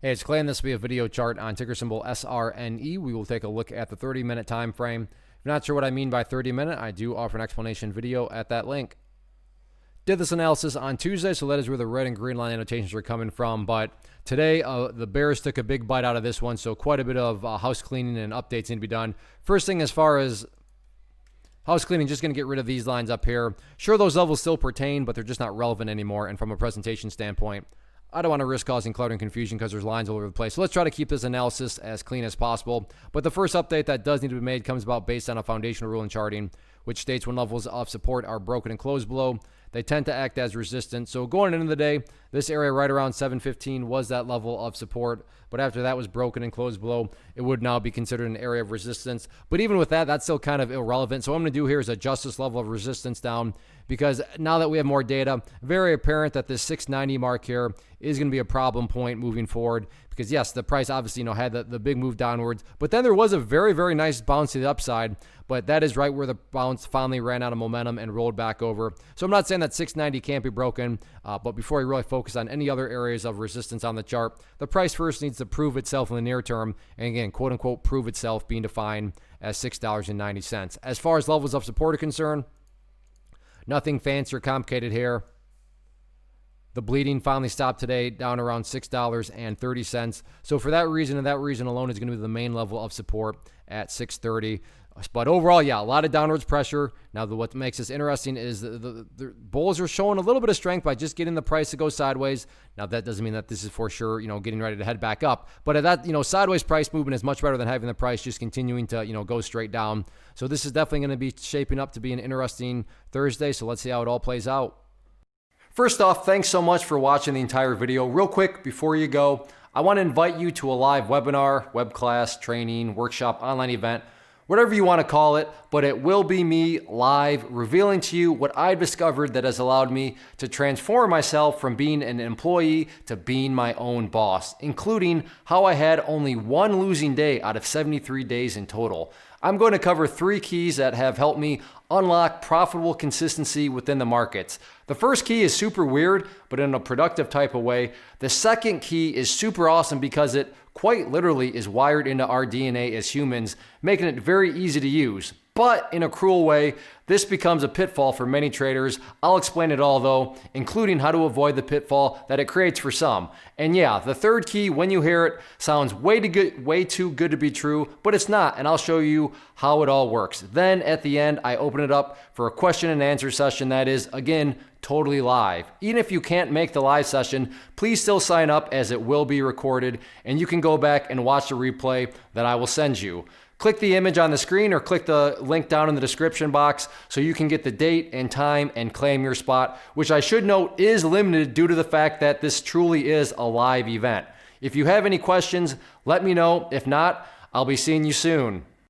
Hey, it's Clay, and this will be a video chart on ticker symbol SRNE. We will take a look at the 30-minute time frame. If you're not sure what I mean by 30-minute, I do offer an explanation video at that link. Did this analysis on Tuesday, so that is where the red and green line annotations are coming from. But today, the bears took a big bite out of this one, so quite a bit of house cleaning and updates need to be done. First thing, as far as house cleaning, just going to get rid of these lines up here. Sure, those levels still pertain, but they're just not relevant anymore. And from a presentation standpoint, I don't want to risk causing clutter and confusion because there's lines all over the place. So let's try to keep this analysis as clean as possible. But the first update that does need to be made comes about based on a foundational rule in charting, which states when levels of support are broken and closed below, they tend to act as resistance. So going into the day, this area right around 715 was that level of support. But after that was broken and closed below, it would now be considered an area of resistance. But even with that, that's still kind of irrelevant. So what I'm going to do here is adjust this level of resistance down, because now that we have more data, very apparent that this 690 mark here is going to be a problem point moving forward. Because yes, the price obviously had the big move downwards, but then there was a very, very nice bounce to the upside. But that is right where the bounce finally ran out of momentum and rolled back over. So I'm not saying that 690 can't be broken, but before we really focus on any other areas of resistance on the chart, the price first needs to prove itself in the near term. And again, quote unquote, prove itself being defined as $6.90. As far as levels of support are concerned, nothing fancy or complicated here. The bleeding finally stopped today down around $6.30. So for that reason and that reason alone is going to be the main level of support at 630. But overall, yeah, a lot of downwards pressure. Now, what makes this interesting is the bulls are showing a little bit of strength by just getting the price to go sideways. Now, that doesn't mean that this is for sure, getting ready to head back up. But at that, sideways price movement is much better than having the price just continuing to, go straight down. So this is definitely going to be shaping up to be an interesting Thursday. So let's see how it all plays out. First off, thanks so much for watching the entire video. Real quick, before you go, I want to invite you to a live webinar, web class, training, workshop, online event, whatever you want to call it, but it will be me live revealing to you what I've discovered that has allowed me to transform myself from being an employee to being my own boss, including how I had only one losing day out of 73 days in total. I'm going to cover 3 keys that have helped me unlock profitable consistency within the markets. The first key is super weird, but in a productive type of way. The second key is super awesome because it quite literally is wired into our DNA as humans, making it very easy to use. But in a cruel way, this becomes a pitfall for many traders. I'll explain it all though, including how to avoid the pitfall that it creates for some. And yeah, the third key, when you hear it, sounds way too good to be true, but it's not, and I'll show you how it all works. Then at the end, I open it up for a question and answer session that is, again, totally live. Even if you can't make the live session, please still sign up as it will be recorded, and you can go back and watch the replay that I will send you. Click the image on the screen or click the link down in the description box so you can get the date and time and claim your spot, which I should note is limited due to the fact that this truly is a live event. If you have any questions, let me know. If not, I'll be seeing you soon.